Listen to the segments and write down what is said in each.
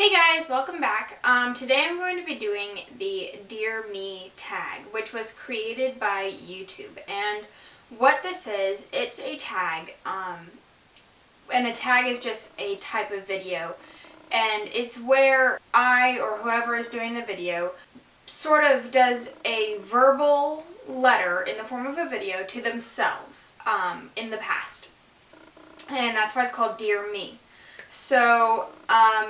Hey guys, welcome back. Today I'm going to be doing the Dear Me tag, which was created by YouTube. And what this is, it's a tag, and a tag is just a type of video. And it's where I, or whoever is doing the video, sort of does a verbal letter in the form of a video to themselves in the past. And that's why it's called Dear Me. So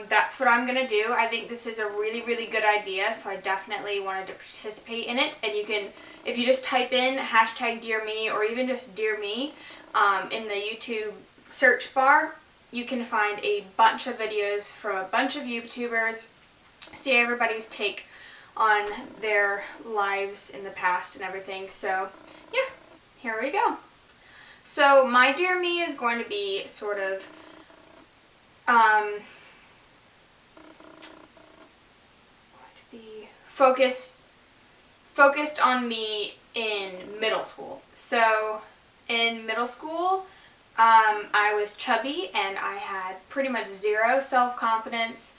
that's what I'm going to do. I think this is a really, really good idea, so I definitely wanted to participate in it. And you can, if you just type in hashtag Dear Me or even just Dear Me in the YouTube search bar, you can find a bunch of videos from a bunch of YouTubers, see everybody's take on their lives in the past and everything. So yeah, here we go. So my Dear Me is going to be sort of focused on me in middle school. So in middle school, I was chubby and I had pretty much zero self-confidence,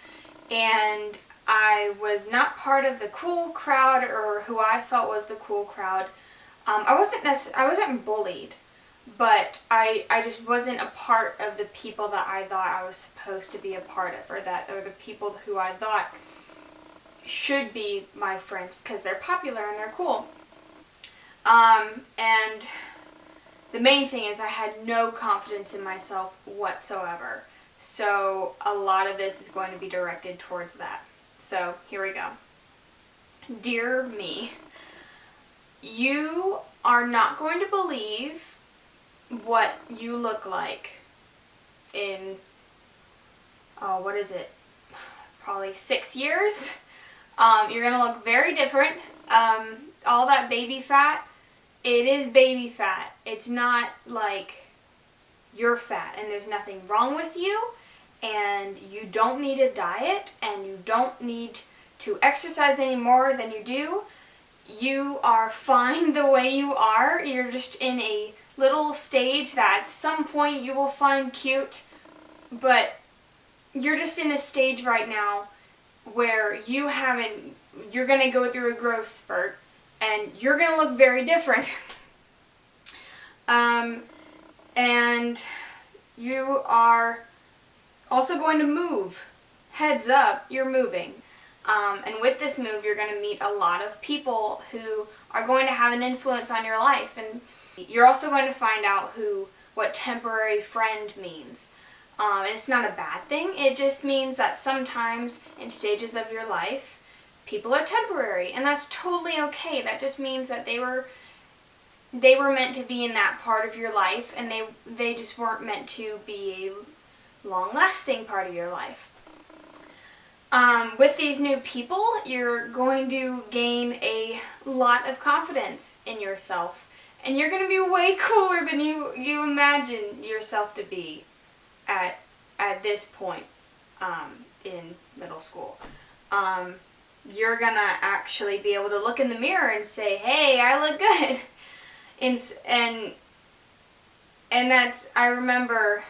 and I was not part of the cool crowd or who I felt was the cool crowd. I wasn't bullied, but I just wasn't a part of the people that I thought I was supposed to be a part of, or the people who I thought should be my friends because they're popular and they're cool. And the main thing is I had no confidence in myself whatsoever. So a lot of this is going to be directed towards that. So here we go. Dear Me, you are not going to believe what you look like in, what is it, probably 6 years. You're going to look very different. All that baby fat, it is baby fat. It's not like you're fat, and there's nothing wrong with you, and you don't need a diet, and you don't need to exercise any more than you do. You are fine the way you are. You're just in a little stage that at some point you will find cute, but you're just in a stage right now where you're going to go through a growth spurt, and you're going to look very different. And you are also going to move. Heads up, you're moving. And with this move, you're going to meet a lot of people who are going to have an influence on your life. And you're also going to find out what temporary friend means. And it's not a bad thing. It just means that sometimes in stages of your life, people are temporary. And that's totally okay. That just means that they were meant to be in that part of your life, and they just weren't meant to be a long-lasting part of your life. With these new people, you're going to gain a lot of confidence in yourself, and you're going to be way cooler than you imagine yourself to be at this point in middle school. You're going to actually be able to look in the mirror and say, hey, I look good. And I remember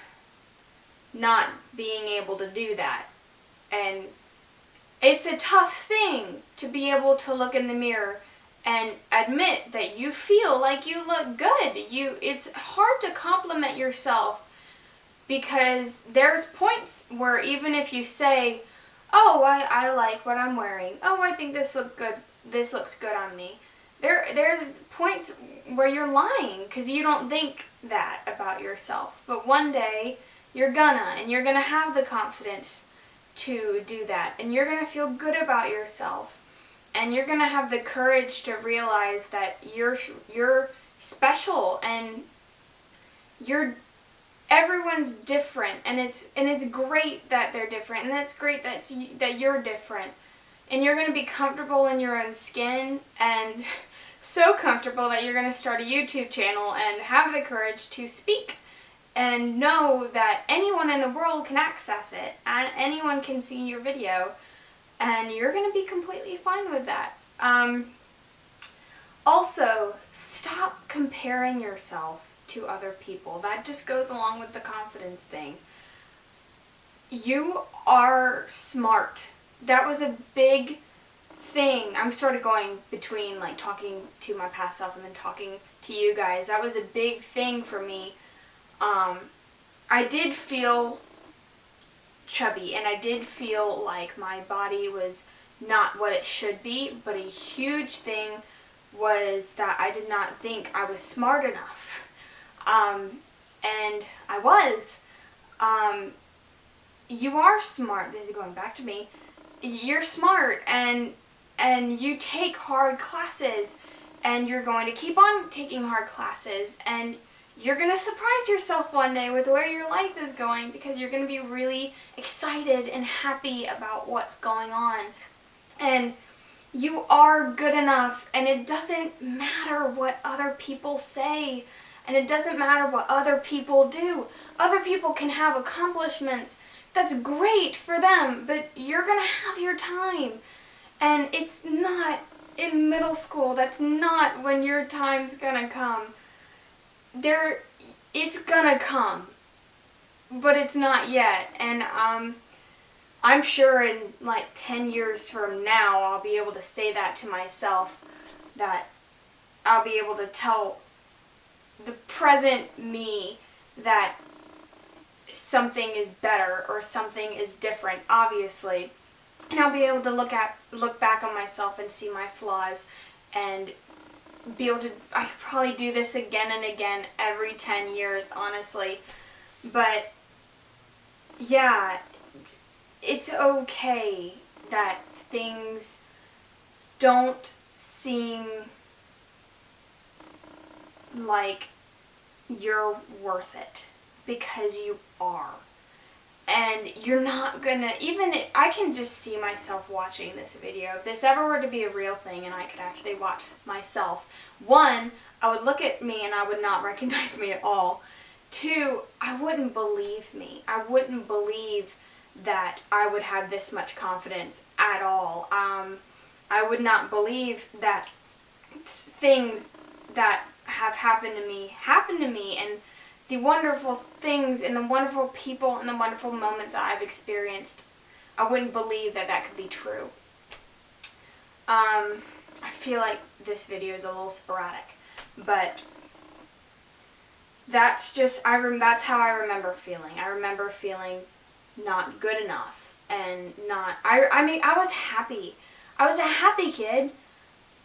not being able to do that. And it's a tough thing to be able to look in the mirror and admit that you feel like you look good. It's hard to compliment yourself, because there's points where even if you say, oh, I like what I'm wearing. Oh, I think this looks good on me. There's points where you're lying because you don't think that about yourself. But one day you're gonna have the confidence to do that, and you're gonna feel good about yourself, and you're gonna have the courage to realize that you're special, and everyone's different, and it's great that they're different, and it's great that you're different, and you're gonna be comfortable in your own skin, and so comfortable that you're gonna start a YouTube channel and have the courage to speak and know that anyone in the world can access it and anyone can see your video, and you're going to be completely fine with that. Also, stop comparing yourself to other people. That just goes along with the confidence thing. you are smart. That was a big thing. I'm sort of going between like talking to my past self and then talking to you guys. That was a big thing for me. I did feel chubby and I did feel like my body was not what it should be, but a huge thing was that I did not think I was smart enough. And I was. You are smart. This is going back to me. You're smart and you take hard classes and you're going to keep on taking hard classes and you're going to surprise yourself one day with where your life is going because you're going to be really excited and happy about what's going on. And you are good enough, and it doesn't matter what other people say, and it doesn't matter what other people do. Other people can have accomplishments. That's great for them, but you're going to have your time. And it's not in middle school. That's not when your time's going to come. It's gonna come, but it's not yet. And I'm sure in like 10 years from now I'll be able to say that to myself, that I'll be able to tell the present me that something is better or something is different, obviously. And I'll be able to look back on myself and see my flaws and be able to, I could probably do this again and again every 10 years, honestly. But yeah, it's okay that things don't seem like you're worth it, because you are. And you're not gonna, I can just see myself watching this video. If this ever were to be a real thing and I could actually watch myself, one, I would look at me and I would not recognize me at all. Two, I wouldn't believe me. I wouldn't believe that I would have this much confidence at all. I would not believe that things that have happened to me, and the wonderful things and the wonderful people and the wonderful moments I've experienced. I wouldn't believe that that could be true. I feel like this video is a little sporadic, but that's just, that's how I remember feeling. I remember feeling not good enough and not, I mean, I was happy. I was a happy kid.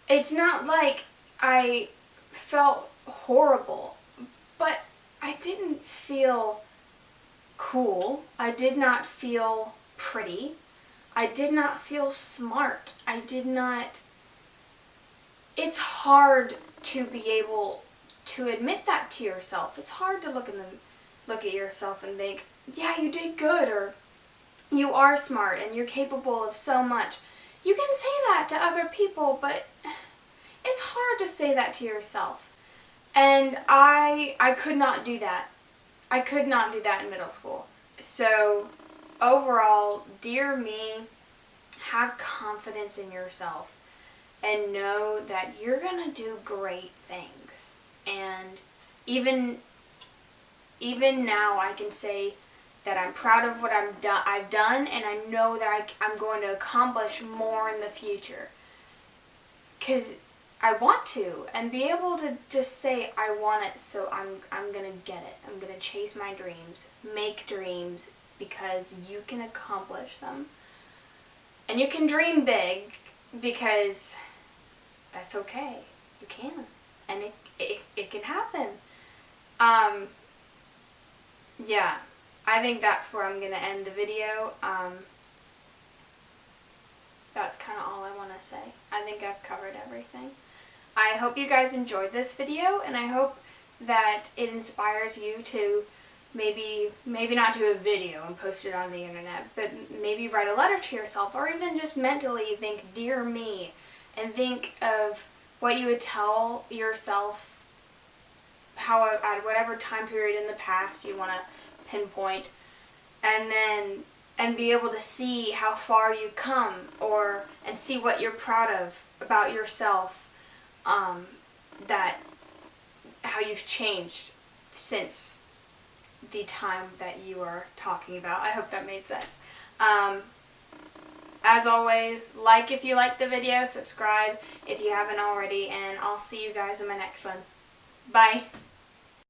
It's not like I felt horrible, but I didn't feel cool. I did not feel pretty. I did not feel smart. I did not... It's hard to be able to admit that to yourself. It's hard to look at yourself and think, yeah, you did good, or you are smart and you're capable of so much. You can say that to other people, but it's hard to say that to yourself. And I could not do that. I could not do that in middle school. So overall, dear me, have confidence in yourself and know that you're going to do great things. And even now I can say that I'm proud of what I've done, and I know that I'm going to accomplish more in the future. Because I want to, and be able to just say I want it, so I'm going to get it. I'm going to chase my dreams, make dreams, because you can accomplish them. And you can dream big, because that's okay. You can. And it can happen. Yeah, I think that's where I'm going to end the video. That's kind of all I want to say. I think I've covered everything. I hope you guys enjoyed this video, and I hope that it inspires you to maybe not do a video and post it on the internet, but maybe write a letter to yourself, or even just mentally think, dear me, and think of what you would tell yourself at whatever time period in the past you want to pinpoint, and be able to see how far you've come, and see what you're proud of about yourself, how you've changed since the time that you are talking about. I hope that made sense. As always, like if you liked the video, subscribe if you haven't already, and I'll see you guys in my next one. Bye!